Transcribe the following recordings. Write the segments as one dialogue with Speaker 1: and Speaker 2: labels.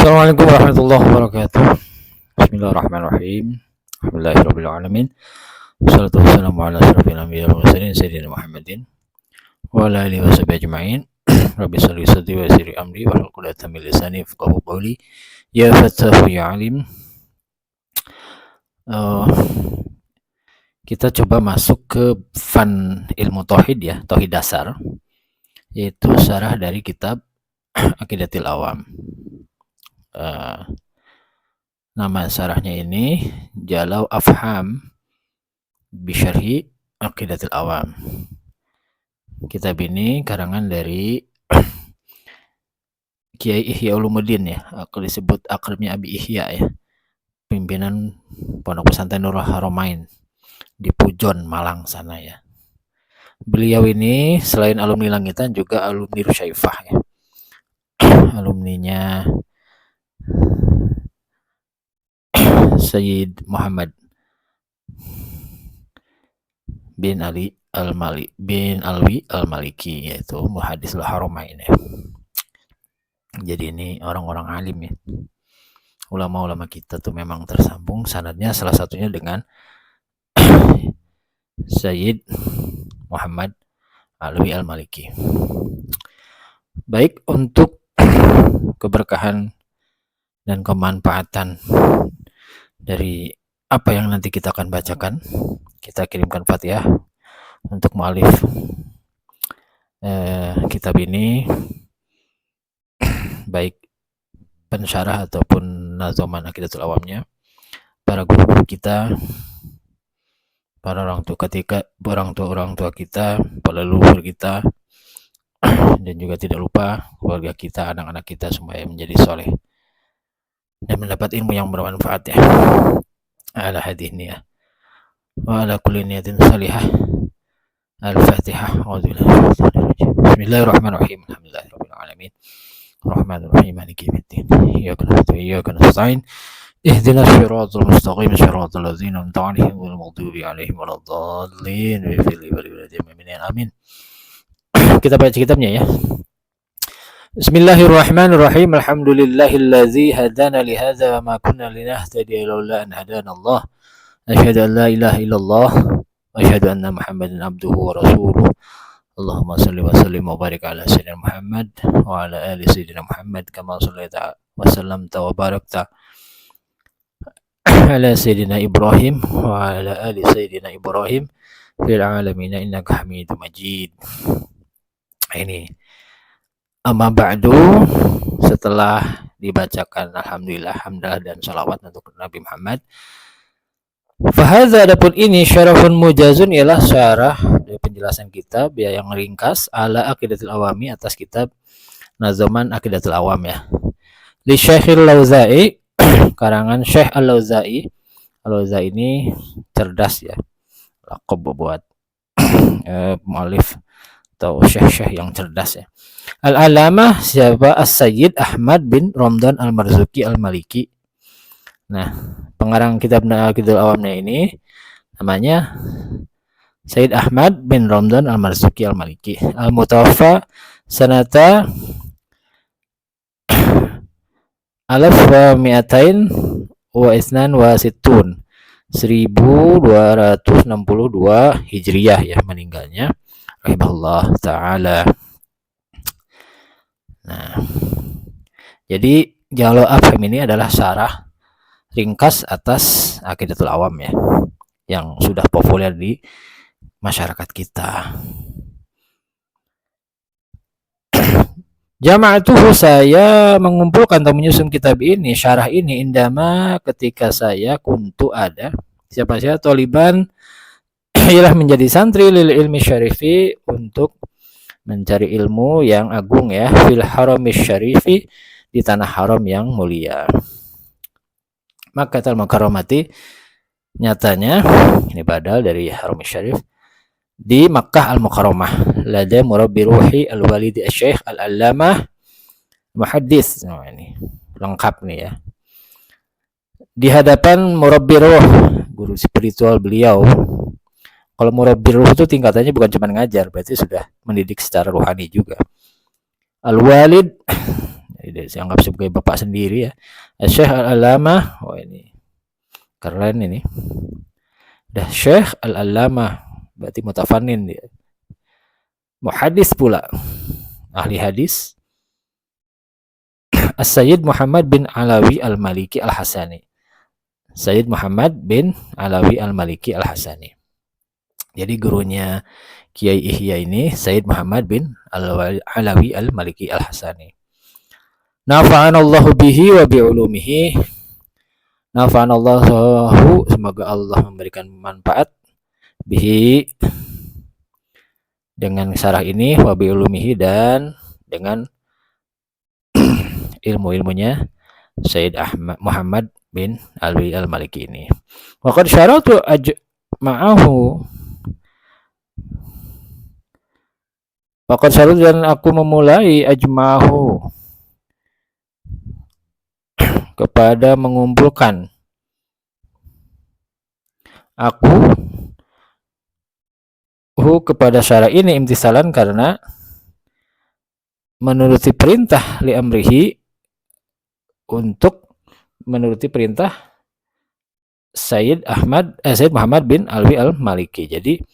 Speaker 1: Assalamualaikum warahmatullahi wabarakatuh. Bismillahirrahmanirrahim. Alhamdulillahirabbil alamin. Wassalatu wassalamu ala asyrofil anbiya'i wal mursalin sayyidina Muhammadin wa ala alihi washabihi ajma'in. Rabbi shalli sadri wa yassir amri wahlul 'uqdatam min lisani yafqahu qawli. Ya Fattahu ya Alim. Kita coba masuk ke fan ilmu tauhid ya, tauhid dasar, yaitu syarah dari kitab Aqidatul Awam. Nama syarahnya ini Jalau Afham Bisyarhi Aqidatul Awam. Kitab ini karangan dari Kiai Ihya Ulumuddin ya, aku disebut akrabnya Abi Ihya ya, pimpinan Pondok Pesantren Nurul Haramain di Pujon, Malang sana ya. Beliau ini selain alumni Langitan juga alumni Rusyaifah ya. Alumninya Sayyid Muhammad bin Ali Alwi Al-Maliki, yaitu Muhaddisul Haramain ya. Jadi ini orang-orang alim ya. Ulama-ulama kita tuh memang tersambung sanadnya, salah satunya dengan Sayyid Muhammad Alwi Al-Maliki. Baik, untuk keberkahan dan kemanfaatan dari apa yang nanti kita akan bacakan, kita kirimkan Fatihah untuk mu'alif kitab ini, baik pensyarah ataupun nazoman Aqidatul Awamnya, para guru kita, para orang tua kita, para leluhur kita, dan juga tidak lupa keluarga kita, anak-anak kita, supaya menjadi soleh dan mendapat ilmu yang bermanfaat ya. Ala hadhihi niyah wa ala kulli niyatin salihah. Al-Fatihah. Bismillahirrahmanirrahim. Alhamdulillahirabbil alamin. Arrahmanirrahim. Maliki yaumiddin. Iyyaka na'budu wa iyyaka nasta'in. Ihdinas siratal mustaqim, siratal ladzina an'amta 'alaihim ghairil maghdubi alaihim waladdallin. Amin. Kita baca kitabnya ya. Bismillahirrahmanirrahim. Alhamdulillahillazi hadana lihadza wa ma kunna linahtadiya laula an hadanallah. Asyhadu an la ilaha illallah wa asyhadu anna Muhammadan abduhu wa rasuluh. Allahumma shalli wa sallim wa barik ala sayyidina Muhammad wa ala ali sayyidina Muhammad kama shallaita wa sallamta wa barakta ala sayyidina Ibrahim wa ala ali sayyidina Ibrahim fil alamin innaka Hamidum Majid. Ini amma ba'du, setelah dibacakan alhamdulillah, hamdalah dan salawat untuk Nabi Muhammad, fahadza, adapun ini syarahun mujazun, ialah syarah dari penjelasan kitab ya yang ringkas ala Aqidatul Awami, atas kitab nazaman Aqidatul Awam ya, li Syekhil Lauzai, karangan Syekh Al-Lauzai. Al-Lauzai ini cerdas ya, laqab buat mu'alif atau syekh-syekh yang cerdas ya. Al-Alamah siapa? As-Sayyid Ahmad bin Ramdan Al-Marzuki Al-Maliki. Nah, pengarang kitab Aqidatul Awamnya ini namanya Sayyid Ahmad bin Ramdan Al-Marzuki Al-Maliki. Al-Mutawaffa sanata alaf wa mi'atain wa isnan wa situn, 1262 Hijriyah ya meninggalnya, rahimahullah ta'ala. Nah, jadi Jalau Afham ini adalah syarah ringkas atas Aqidatul Awam ya, yang sudah populer di masyarakat kita. Jama'atuhu, saya mengumpulkan atau menyusun kitab ini, syarah ini, indama, ketika saya kuntu ada, siapa saya, toliban, ialah menjadi santri, lil ilmi syarifi, untuk mencari ilmu yang agung ya, fil haramis syarifi, di tanah haram yang mulia. Makkatul Mukarramati, nyatanya ini badal dari haramis syarif, di Makkah Al-Mukarramah, lada murabbi ruhi al-walidi asy-syekh al-allamah muhaddits. Nah, ini lengkap nih ya, di hadapan murabbi ruh, guru spiritual beliau. Kalau murabbi ruh itu tingkatannya bukan cuma ngajar, berarti sudah mendidik secara rohani juga. Al-walid dianggap sebagai bapak sendiri ya. Syekh Al-Allamah, oh ini keren ini. Dah Syekh Al-Allamah, berarti mutafannin dia. Muhaddis pula, ahli hadis. As-Sayyid Muhammad bin Alawi Al-Maliki Al-Hasani. Sayyid Muhammad bin Alawi Al-Maliki Al-Hasani. Jadi gurunya Kiai Ihya ini Sayyid Muhammad bin Alawi Al-Maliki Al-Hasani. Nafa'anallahu bihi wa bi'ulumihi. Nafa'anallahu, semoga Allah memberikan manfaat bihi, dengan syarah ini, wa bi'ulumihi, dan dengan ilmu-ilmunya Sayyid Ahmad Muhammad bin Alawi Al-Maliki ini. Wa qad syaratu ajma'ahu. Wa qad syaratu, dan aku memulai ajma'ahu, kepada mengumpulkan aku kepada syarah ini imtisalan, karena menuruti perintah li amrihi, untuk menuruti perintah Sayyid Muhammad bin Alawi Al-Maliki. Jadi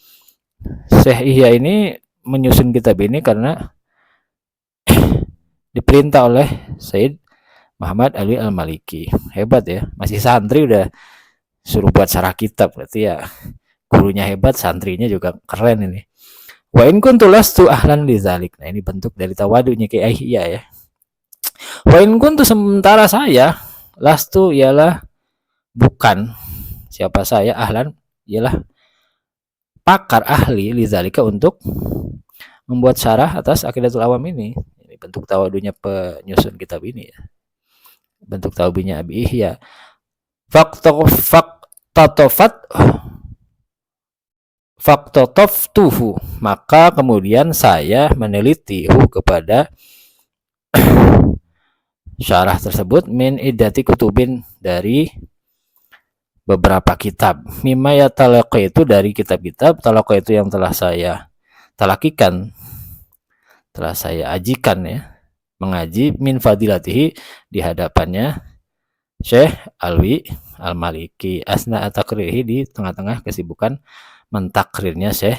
Speaker 1: Syekh Ihya ini menyusun kitab ini karena diperintah oleh Sayyid Muhammad Alawi Al-Maliki. Hebat ya, masih santri udah suruh buat syarah kitab, berarti ya gurunya hebat, santrinya juga keren ini. Wa in kuntu lastu ahlan lidzalik. Nah, ini bentuk dari tawadunya Kiai Ihya ya. Wa in kuntu, sementara saya, lastu ialah bukan, siapa saya, ahlan ialah pakar, ahli, lidzalika, untuk membuat syarah atas Aqidatul Awam ini. Ini bentuk tawadunya penyusun kitab ini ya. Bentuk tawadunya Abi Ihya. Faktotoftuhu, maka kemudian saya meneliti kepada syarah tersebut, min iddati kutubin, dari beberapa kitab, mimma ya talaqa, itu dari kitab-kitab, talaqa itu yang telah saya talakikan, telah saya ajikan ya, mengaji, min fadilatihi, di hadapannya Syekh Alawi Al-Maliki, asna atakririhi, di tengah-tengah kesibukan mentakrirnya Syekh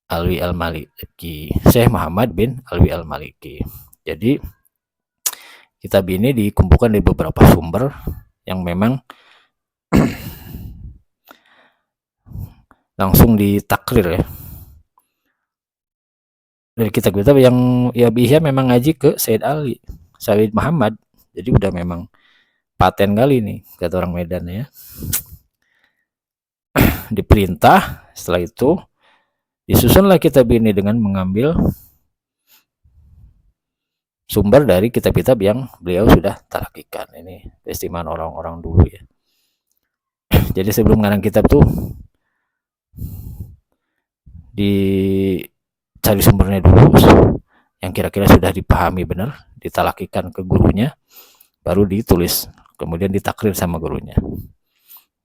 Speaker 1: Alawi Al-Maliki, Syekh Muhammad bin Alawi Al-Maliki. Jadi kitab ini dikumpulkan dari beberapa sumber yang memang langsung ditakrir ya, dari kitab-kitab yang ya Ihya memang ngaji ke Sayyid Muhammad, jadi udah memang paten kali nih, kata orang Medan ya. Diperintah, setelah itu disusunlah kitab ini dengan mengambil sumber dari kitab-kitab yang beliau sudah talakikan. Ini keistimewaan orang-orang dulu ya. Jadi sebelum ngarang kitab tuh dicari sumbernya dulu, yang kira-kira sudah dipahami benar, ditalakikan ke gurunya, baru ditulis, kemudian ditakrir sama gurunya.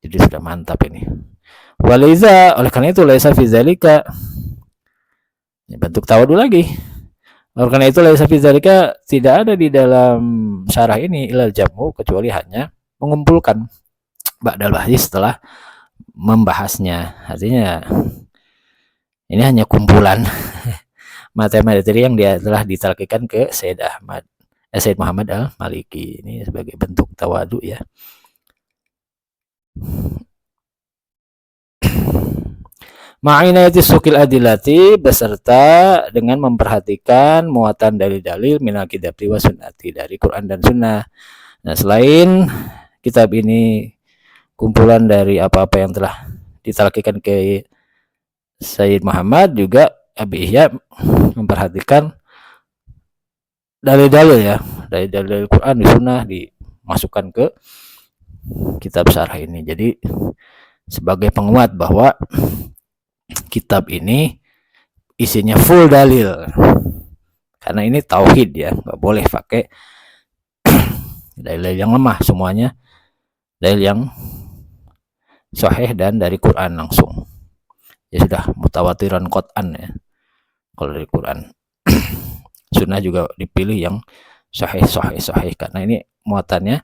Speaker 1: Jadi sudah mantap ini. Waliza, oleh karena itu, laisa fi zalika, bentuk tawadu lagi. Oleh karena itu, laisa fi zalika, tidak ada di dalam syarah ini ilal jamu, kecuali hanya mengumpulkan ba'dal bahis, setelah membahasnya. Artinya ini hanya kumpulan materi-materi yang dia telah ditalakikan ke Sayyid Muhammad Al-Maliki. Ini sebagai bentuk tawadu ya. Ma'inayati sukil adilati, beserta dengan memperhatikan muatan dalil-dalil minal kitabi wa sunnati, dari Quran dan Sunnah. Nah, selain kitab ini kumpulan dari apa-apa yang telah ditalakikan ke Sayyid Muhammad, juga Abi Ihya memperhatikan dalil-dalil ya, dalil-dalil Quran di Sunnah dimasukkan ke kitab syarah ini. Jadi sebagai penguat bahwa kitab ini isinya full dalil, karena ini tauhid ya, nggak boleh pakai dalil yang lemah, semuanya dalil yang sahih dan dari Quran langsung. Ya sudah mutawatiran qat'an ya kalau dari Quran. Sunnah juga dipilih yang sahih karena ini muatannya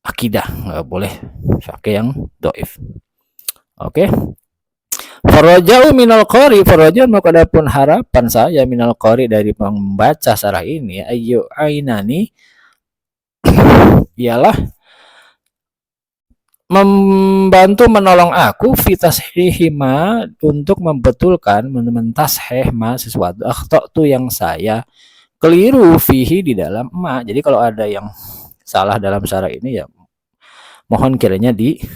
Speaker 1: akidah, nggak boleh pakai yang doif. Oke. Farajau minal qari, farajau maka adapun harapan saya minal qari dari membaca sarah ini, ayu ainani ialah membantu menolong aku fitashihima untuk membetulkan mentasheh ma sesuatu akhtatu yang saya keliru fihi di dalam ma. Jadi kalau ada yang salah dalam syarah ini ya mohon kiranya dibenarkan,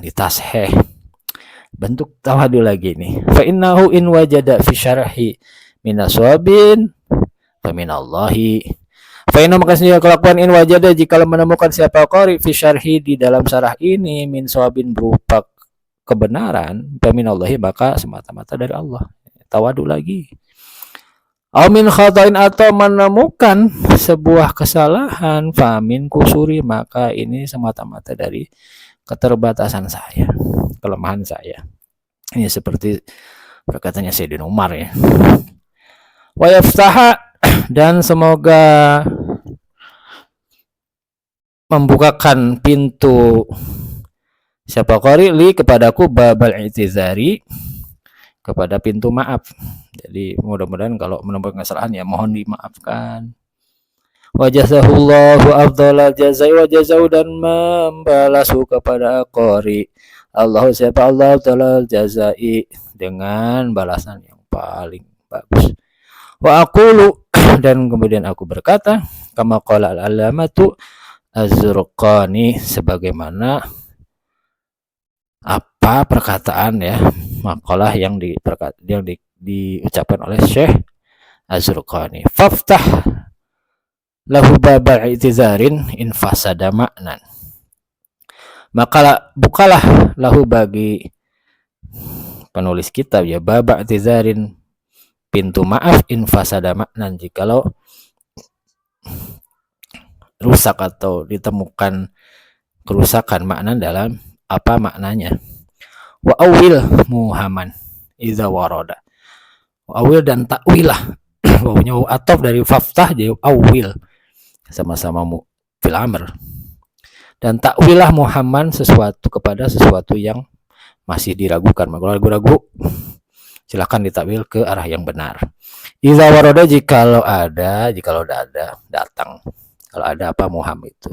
Speaker 1: ditasheh. Bentuk tawadu lagi nih. Fa innahu in wajada fi syarhi minaswabin fa minallahi. Fa inna maka sendiri kelakuan in wajada jika menemukan siapa qari fi syarhi di dalam syarah ini min swabin berupa kebenaran fa minallahi maka semata-mata dari Allah. Tawadu lagi. Amin khatain atau menemukan sebuah kesalahan famin kusuri maka ini semata-mata dari keterbatasan saya, kelemahan saya. Ini seperti perkataannya Sayyidina Umar ya. Wa yaftaha dan semoga membukakan pintu siapa qari li kepadaku babal i'tizari kepada pintu maaf. Jadi mudah-mudahan kalau menemukan kesalahan ya mohon dimaafkan. Wa jazahullahu afdhalal jazai wa jazau dan membalasu kepada qari Allah siapa Allah afdhalal jazai dengan balasan yang paling bagus. Wa aqulu dan kemudian aku berkata kama qala al-alamatu Az-Zurqani sebagaimana apa perkataan ya makalah yang diucapkan oleh Syekh Az-Zurqani. Faftah lahu babal i'tizarin in fasada ma'nan. Maka bukalah lahu bagi penulis kitab ya babal i'tizarin pintu maaf in fasada ma'nan jikalau rusak atau ditemukan kerusakan makna dalam apa maknanya. Wa awil muhaman idza warada. Wa awil dan takwilah. Wawunya ataf dari faftah jadi awil. Sama-sama fil amr. Dan takwilah muhammad sesuatu kepada sesuatu yang masih diragukan. Kalau ragu-ragu silakan ditakwil ke arah yang benar. Idza warada jikalau ada datang. Kalau ada apa Muhammad itu.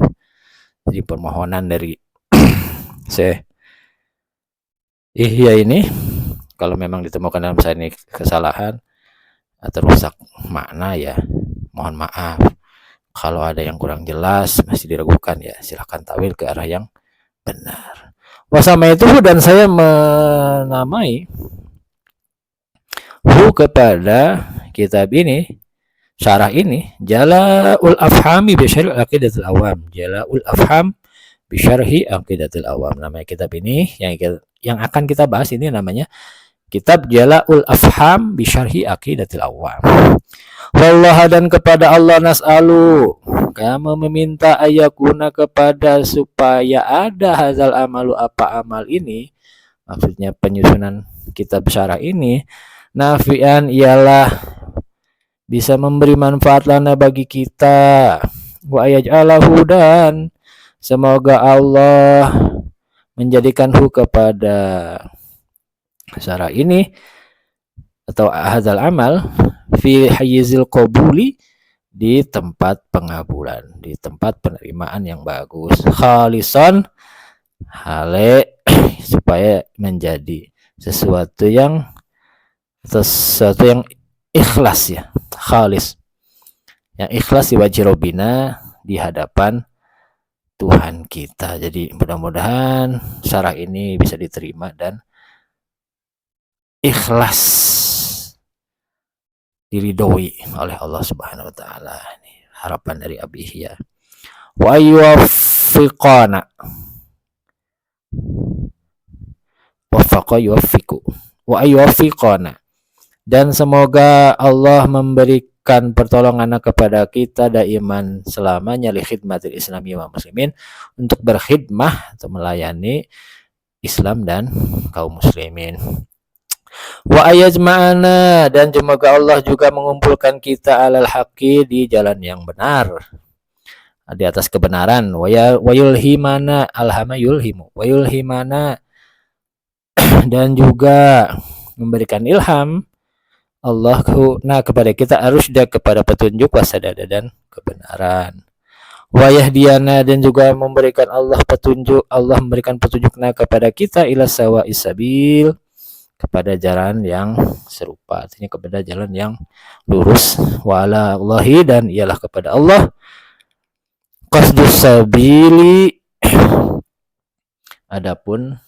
Speaker 1: Jadi permohonan dari Syekh Ihya ini kalau memang ditemukan dalam saya ini kesalahan atau rusak makna ya mohon maaf. Kalau ada yang kurang jelas masih diragukan ya silakan takwil ke arah yang benar. Wasama itu dan saya menamai kepada kitab ini syarah ini Jala'ul Afhami bi Syarhi Aqidatul Awam. Jala'ul Afham bi Syarhi Aqidatul Awam. Namanya kitab ini yang akan kita bahas ini namanya kitab Jala'ul Afham bi Syarhi Aqidatul Awam. Wallah dan kepada Allah nas'alu kami meminta ayakuna kepada supaya ada hazal amalu apa amal ini maksudnya penyusunan kitab syarah ini nafian ialah bisa memberi manfaat lana bagi kita wa yaj'alahu dan semoga Allah menjadikanhu kepada syarah ini atau hadzal amal fi hayyizil qabuli di tempat pengabulan, di tempat penerimaan yang bagus, khalisan hale supaya menjadi sesuatu yang ikhlas ya, khalis yang ikhlas diwaji robina di hadapan Tuhan kita. Jadi mudah-mudahan syarah ini bisa diterima dan ikhlas diridhoi oleh Allah Subhanahu wa taala. Ini harapan dari Abi Ihya. Wa yuwaffiqana wafaqa yuwaffiqu wa yuwaffiqana dan semoga Allah memberikan pertolongan kepada kita daiman selamanya li khidmatil islami wa muslimin untuk berkhidmah atau melayani Islam dan kaum muslimin. Wa ayajma'ana, dan semoga Allah juga mengumpulkan kita alal haqqi, di jalan yang benar, di atas kebenaran. Wa yulhimana, alhama yulhimu, wa yulhimana, dan juga memberikan ilham Allah kepada kita arusda, kepada petunjuk, wasadada, dan kebenaran. Wa yahdiana, dan juga memberikan Allah petunjuk, Allah memberikan petunjuknya kepada kita ila sawa'is sabil, kepada jalan yang serupa, artinya kepada jalan yang lurus. Wa ala Allahi, dan ialah kepada Allah qasdus sabili, adapun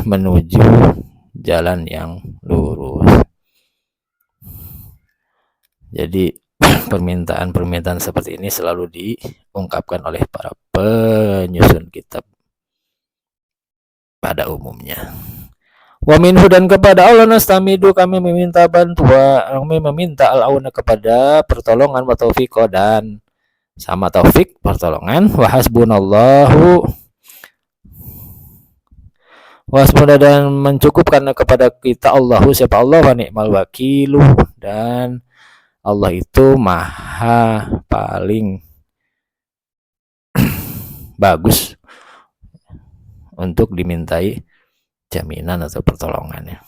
Speaker 1: menuju jalan yang lurus. Jadi permintaan-permintaan seperti ini selalu diungkapkan oleh para penyusun kitab pada umumnya. Wa minhu, dan kepada Allah nastamidu, kami meminta bantuan, kami meminta al-auna, kepada pertolongan, wa taufiq, dan sama taufik pertolongan, wa hasbunallahu, waspada, dan mencukupkan kepada kita Allahu, siapa Allah, wa ni'mal wakilu, dan Allah itu maha paling bagus untuk dimintai jaminan atau pertolongannya.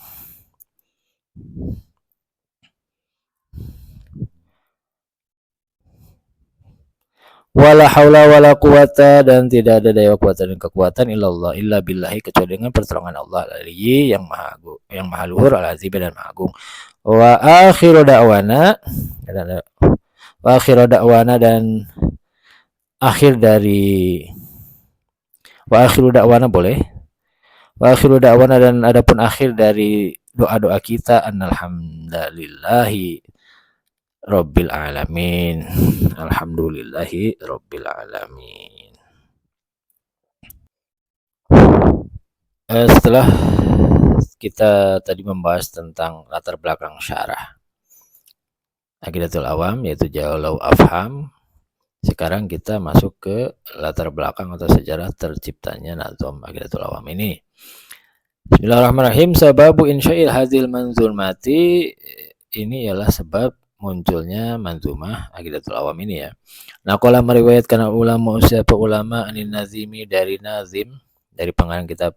Speaker 1: Wala haula wala quwata, dan tidak ada daya kuat dan kekuatan illallah, illa billahi, kecuali dengan pertolongan Allah al-aliyyi, yang maha luhur, al-azim, dan maha agung. Wa akhiru da'wana, dan akhir dari wa akhiru da'wana boleh. Wa akhiru da'wana, dan adapun akhir dari doa-doa kita, alhamdulillahi rabbil alamin. Alhamdulillahi rabbil alamin. Setelah kita tadi membahas tentang latar belakang syarah Aqidatul Awam, yaitu Jalalaul Afham, sekarang kita masuk ke latar belakang atau sejarah terciptanya Nazm Aqidatul Awam ini. Bismillahirrahmanirrahim. Sababu insya'il hadhil manzumati, ini ialah sebab munculnya manzumah Aqidatul Awam ini ya. Naqala, meriwayatkan ulama, siapa ulama, anin nazimi, dari nazim, dari pengarang kitab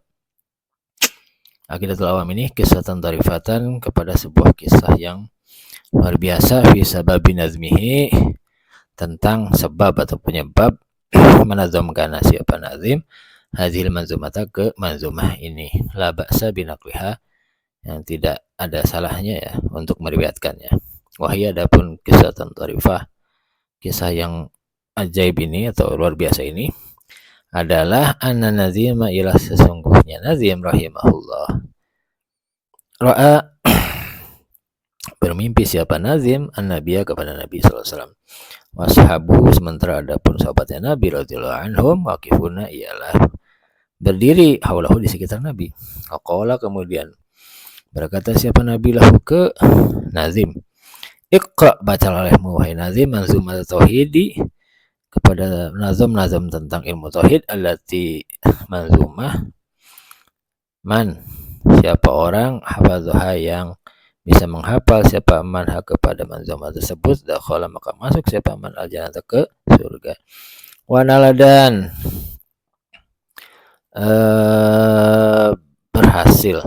Speaker 1: Aqidatul Awam ini, kisah tarifatan, kepada sebuah kisah yang luar biasa, fi sababi nazmihi, tentang sebab atau penyebab menazamkan siapa nazim hadhil manzumata, ke manzumah ini. La ba'sa binaqliha, yang tidak ada salahnya ya untuk meriwayatkannya. Wahia, adapun kisah tarifah, kisah yang ajaib ini atau luar biasa ini, adalah anna nazima, ialah sesungguhnya nazim rahimahullah, ra'a, bermimpi siapa nazim, an-nabiya, kepada Nabi sallallahu alaihi wasallam, washabu, sementara adapun sahabatnya Nabi radhiyallahu anhum, waqifuna, ialah berdiri, haulahu, di sekitar Nabi. Waqala, kemudian berkata siapa Nabi lahu, ke nazim, iqra, bacalah olehmu wahai nazim, manzumat tauhidi, kepada nazam tentang ilmu tauhid, allati, manzumah, man, siapa orang, hafadhaha, yang bisa menghafal, siapa man, kepada manzumah tersebut, dakhala, maka masuk siapa man, al-jannata, ke surga. Wa naladan, berhasil,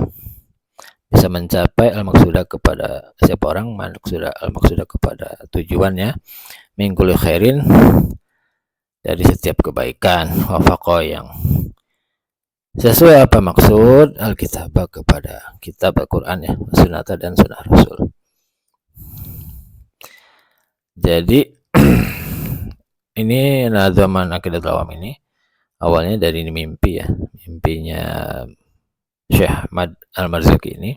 Speaker 1: bisa mencapai al-maksudah, kepada siapa orang, al-maksudah, kepada tujuannya, min kulli khairin, dari setiap kebaikan, wafaqa, yang sesuai apa maksud, al-kitab, kepada kitab Al-Quran ya, sunnata, dan sunnah Rasul. Jadi ini nazaman Aqidatul Awam ini awalnya dari mimpi ya, mimpinya Syekh Ahmad Al-Marzuki ini,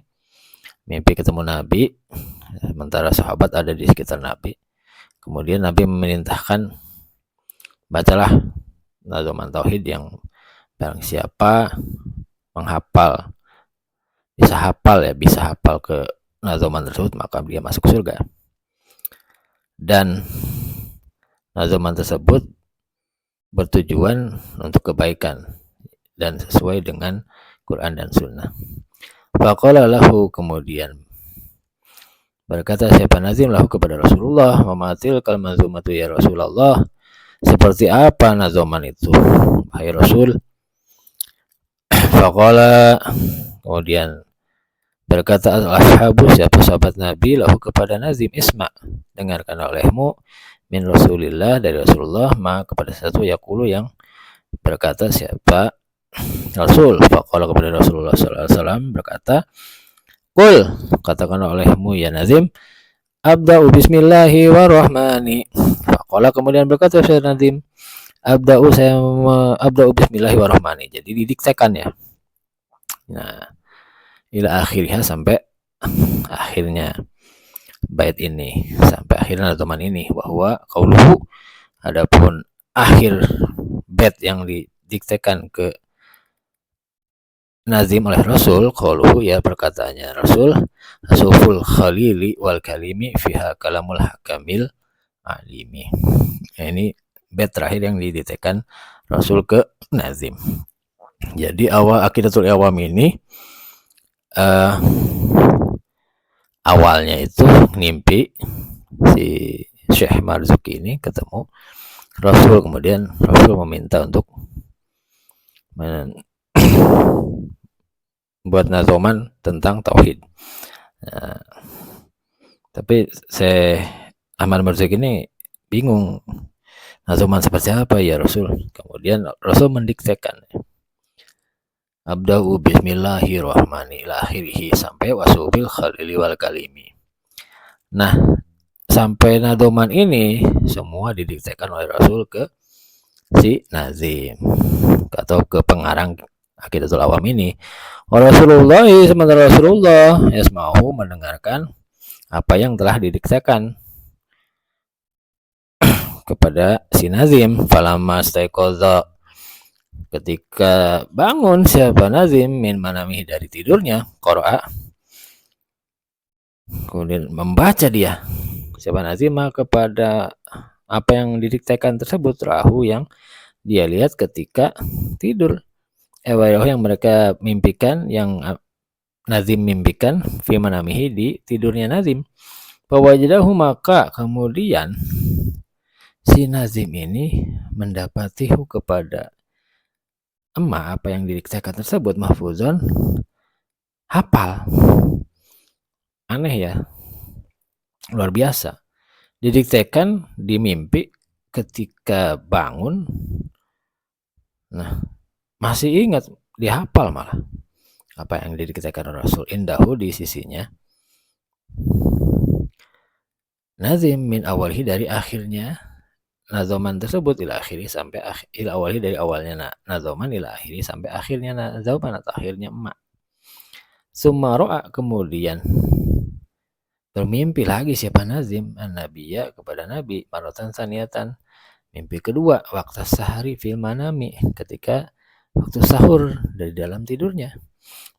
Speaker 1: mimpi ketemu Nabi, sementara sahabat ada di sekitar Nabi. Kemudian Nabi memerintahkan, bacalah nazaman tauhid, yang barang siapa menghafal, bisa hafal ke nazaman tersebut, maka dia masuk surga. Dan nazaman tersebut bertujuan untuk kebaikan dan sesuai dengan Quran dan Sunnah. Faqala lahu, kemudian berkata siapa nazim lahu kepada Rasulullah, mamatil kal manzumatu ya Rasulullah, seperti apa nazoman itu hai Rasul? Faqala, kemudian berkata al-ashabu, siapa sahabat Nabi, lahu kepada nazim, isma, dengarkan olehmu, min Rasulillah, dari Rasulullah, ma, kepada satu yaqulu, yang berkata siapa Rasul. Faqala, kepada Rasulullah SAW berkata, qul, katakan olehmu ya nazim, abda'u bismillahi warahmani. Faqala, kemudian berkata siapa nazim, abda'u, saya abda'u bismillahi warahmani, jadi didiktekan ya. Nah, ila akhirnya, sampai akhirnya bait ini, sampai akhirnya teman ini, bahwa qauluhu, adapun akhir bait yang didiktekan ke nazim oleh Rasul, qauluhu, ya perkataannya Rasul, asuful khalili wal kalimi fiha kalamul hakamil alimi. Nah, ini bait terakhir yang didiktekan Rasul ke nazim. Jadi awal Aqidatul Awam ini awalnya itu ngimpi si Syekh Marzuki ini ketemu Rasul, kemudian Rasul meminta untuk buat nazoman tentang tauhid. Nah, tapi Syekh Ahmad Marzuki ini bingung nazoman seperti apa ya Rasul. Kemudian Rasul mendiktekan abda'u bismillahirrahmanirrahim akhirih, sampai wasubil khalili wal kalimi. Nah, sampai nadoman ini semua didiktekan oleh Rasul ke si nazim atau ke pengarang Aqidatul Awam ini. Rasulullah, sementara Rasulullah yasma'u, mendengarkan apa yang telah didiktekan kepada si nazim. Falamma staiqadha, ketika bangun siapa nazim, min manamihi, dari tidurnya, qara'a, kemudian membaca dia siapa nazim kepada apa yang didiktekan tersebut, rahu, yang dia lihat ketika tidur, yang mereka mimpikan, yang nazim mimpikan, fi manamihi, di tidurnya nazim. Fawajadahu, maka kemudian si nazim ini mendapatihu kepada apa yang didiktekan tersebut, mahfuzon, hafal. Aneh ya, luar biasa. Didiktekan di mimpi, ketika bangun, nah masih ingat, dihafal malah apa yang didiktekan Rasul, indahu, di sisinya, nazim, min awalhi, dari akhirnya nazoman tersebut, ila akhiri, sampai ila awalhi, dari awalnya nazoman, ila akhiri, sampai akhirnya nazoman atau akhirnya emak. Summa ro'a, kemudian bermimpi lagi siapa nazim, an-nabiyya, kepada nabi, maratan saniyatan, mimpi kedua, waktu sahari fil manami, ketika waktu sahur dari dalam tidurnya.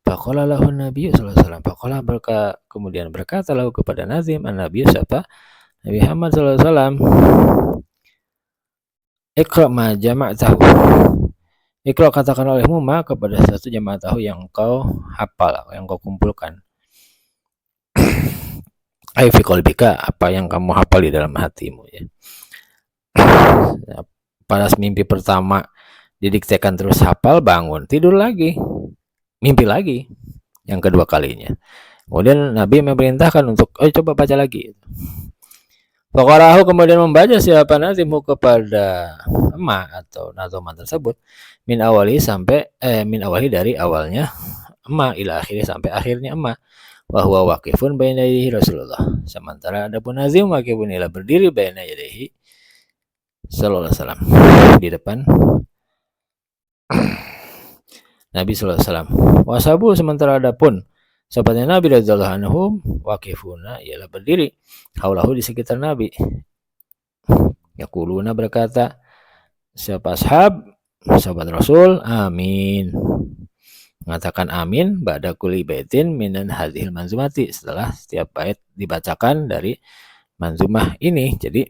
Speaker 1: Faqala lahu nabiyyu sallallahu alaihi wasallam, faqala, kemudian berkata lahu kepada nazim, an-nabiyyu, siapa Nabi Muhammad sallallahu alaihi wasallam, Iqra ma jama'tahu, Iqra, katakan olehmu, ma, kepada satu jama'tahu, yang kau hafal, yang kau kumpulkan, ai fi qalbika, apa yang kamu hafal di dalam hatimu ya. Pada mimpi pertama didiktekan, terus hafal, bangun, tidur lagi, mimpi lagi yang kedua kalinya. Kemudian Nabi memerintahkan untuk coba baca lagi. Faqarahu, kemudian membaca siapa nazimhu kepada emak atau nazoman tersebut, min awali, sampai min awali, dari awalnya emak, ila akhiri, sampai akhirnya emak. Wa huwa waqifun baina yadayhi Rasulullah, sementara adapun nazim waqifun, ila berdiri, baina yadayhi sallallahu alaihi wasallam, di depan Nabi sallallahu alaihi wasallam. Wasabu, sementara adapun sahabatnya Nabi radhiyallahu anhum, waqifuna, ialah berdiri, haulahu, di sekitar Nabi, yaquluna, berkata siapa sahabat Rasul, amin, mengatakan amin, ba'da kulli baitin minan hadhil manzumati, setelah setiap bait dibacakan dari manzumah ini. Jadi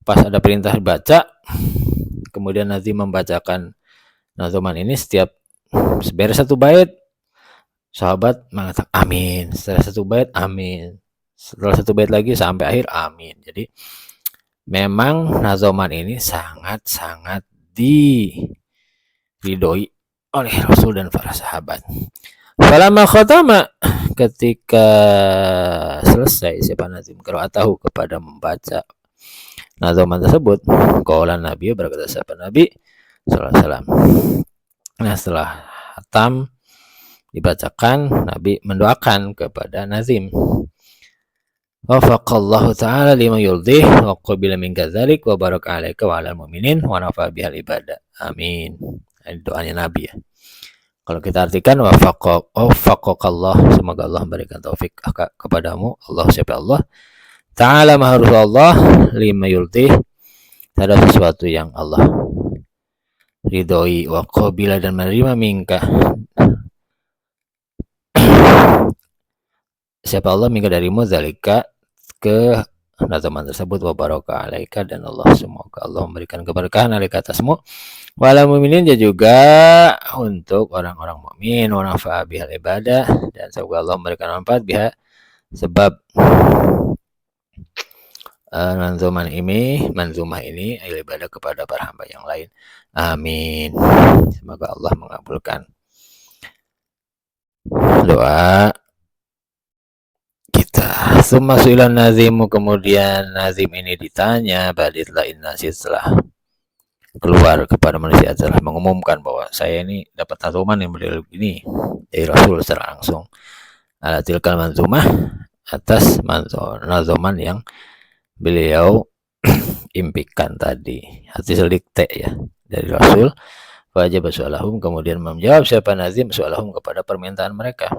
Speaker 1: pas ada perintah baca, kemudian nazim membacakan nazuman ini, setiap Beres satu bait, sahabat mengatakan amin. Setelah satu bait amin. Setelah satu bait lagi sampai akhir amin. Jadi memang nazoman ini sangat-sangat diridhoi oleh Rasul dan para sahabat. Falamma khatama, ketika selesai siapa nazim qiraatahu kepada membaca nazoman tersebut, qala Nabi, berkata siapa Nabi sallallahu alaihi wasallam. Nah, setelah hatam dibacakan, Nabi mendoakan kepada nazim. Wafaqallahu ta'ala lima yurdih wa qabila minka dzalik wa baraka 'alaika wa 'alal mu'minin wa nafa bihal ibadah. Amin. Ini doanya Nabi ya. Kalau kita artikan wafaqakallah, semoga Allah memberikan taufik kepadamu, Allah siapa Allah Ta'ala maha Allah lima yurdih, ada sesuatu yang Allah ridhoi, wa qabila dan menerima minka, siapa Allah minka darimu, zalika ke nazaman tersebut, wa baraka 'alaika, dan Allah semoga Allah memberikan keberkahan alaika atasmu, wala mu'minin, juga untuk orang-orang mukmin, wa nafa'a bihal ibadah, dan semoga Allah memberikan manfaat biha, sebab manzumah ini ibadah kepada para hamba yang lain. Amin. Semoga Allah mengabulkan doa kita. Summa su'ilan nazimu, kemudian nazim ini ditanya, baditlah innasi, setelah keluar kepada manusia, telah mengumumkan bahwa saya ini dapat nazuman yang beliau ini dari Rasul secara langsung. Ala tilkal manzumah, atas nazuman yang beliau impikan tadi, hati selikte ya dari Rasul. Wajib soalahum, kemudian menjawab siapa nazim soalahum kepada permintaan mereka.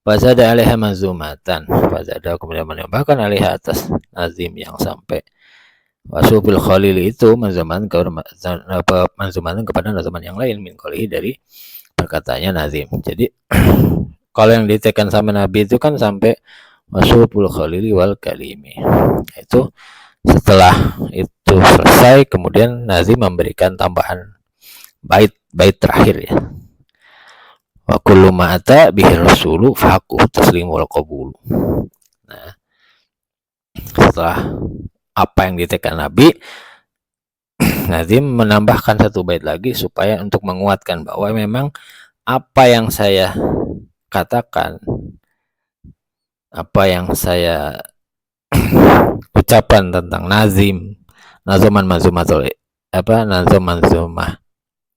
Speaker 1: Fazada alaiha manzumatan, fazada kemudian menambahkan alaiha atas nazim yang sampai wasubil khalil itu manzuman kepada nazuman yang lain, min qolihi, dari perkataannya nazim. Jadi kalau yang ditekan sama Nabi itu kan sampai wasubul khalili wal kalimi. Itu setelah itu selesai, kemudian nazim memberikan tambahan bait terakhir ya. Wa kullu ma ata bihi rasulu faqu taslimu wal qabul. Nah, setelah apa yang ditekan Nabi, nazim menambahkan satu bait lagi supaya untuk menguatkan bahwa memang apa yang saya katakan, apa yang saya ucapan tentang nazim, nazuman manzumatul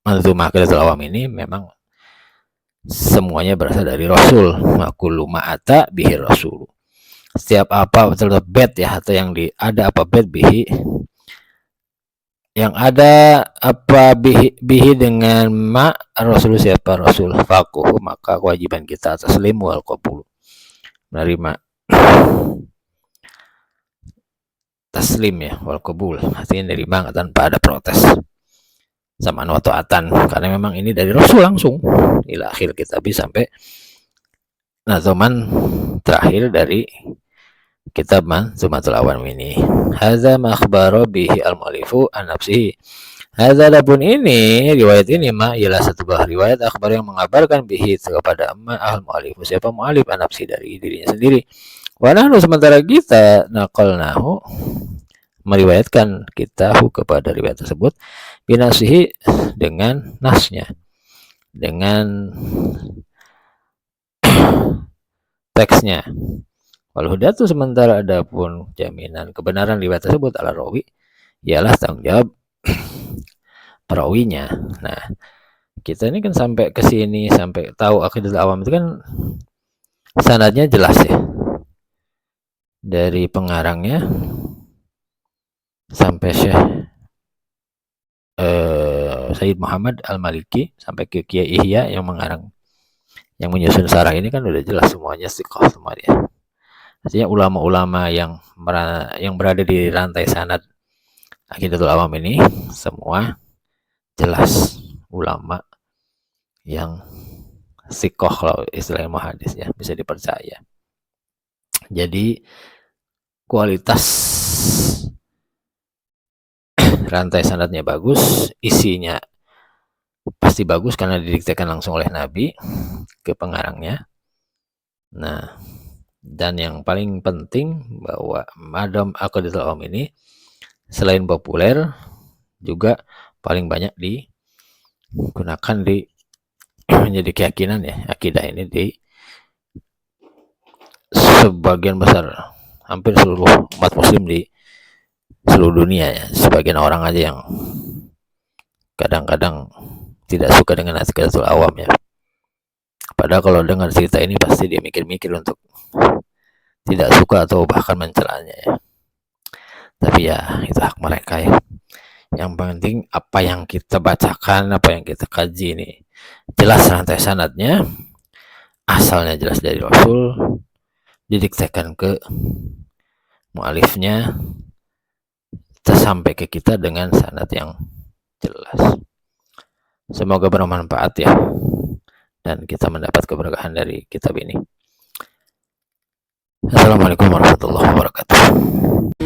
Speaker 1: manzumah qiratul awam ini memang semuanya berasal dari Rasul. Kullu ma'ata bihi Rasul, setiap apa betul bet ya, atau yang ada apa bet bihi, yang ada apa bihi dengan ma Rasul, siapa Rasul, faquhu, maka kewajiban kita atas taslim wal qabul, menerima taslim ya, wal qabul artinya menerima tanpa ada protes, sama ta'atan, karena memang ini dari Rasul langsung. Ila akhir kitab sampai nazuman terakhir dari kitab Manzumatul Awam ini. Hadza ma akhbara bihi al-mu'allifu an nafsihi. Hadza adapun ini, riwayat ini ialah satu buah riwayat akhbar yang mengabarkan bihi kepada al-mu'allifu, siapa mu'allif, an nafsi, dari dirinya sendiri. Wa nahnu, sementara kita naqalnahu meriwayatkan kita kepada riwayat tersebut, binasihi, dengan nasnya, dengan teksnya. Wal hudatu, sementara adapun jaminan kebenaran riwayat tersebut, ala rawi, ialah tanggung jawab perawinya. Nah, kita ini kan sampai ke sini, sampai tahu Aqidatul Awam itu kan sanadnya jelas ya, dari pengarangnya sampai Syekh Sayyid Muhammad Al-Maliki sampai ke Kiai Ihya yang mengarang, yang menyusun sarah ini kan udah jelas semuanya siqah semua ya. Artinya ulama-ulama yang berada di rantai sanad Aqidatul Awam ini semua jelas ulama yang siqah, kalau istilah muhadis ya, bisa dipercaya. Jadi kualitas rantai sanadnya bagus, isinya pasti bagus karena didiktekan langsung oleh Nabi ke pengarangnya. Nah, dan yang paling penting bahwa Madam Aqdatul Awam ini selain populer juga paling banyak digunakan di menjadi keyakinan ya, akidah ini di sebagian besar, hampir seluruh umat muslim di seluruh dunia ya. Sebagian orang aja yang kadang-kadang tidak suka dengan Aqdatul Awam ya, padahal kalau dengar cerita ini pasti dia mikir-mikir untuk tidak suka atau bahkan mencelanya ya. Tapi ya itu hak mereka ya. Yang penting apa yang kita bacakan, apa yang kita kaji ini jelas rantai sanadnya, asalnya jelas dari Rasul, didiktekan ke mualifnya, sampai ke kita dengan sanad yang jelas. Semoga bermanfaat ya, dan kita mendapat keberkahan dari kitab ini. Assalamualaikum warahmatullahi wabarakatuh.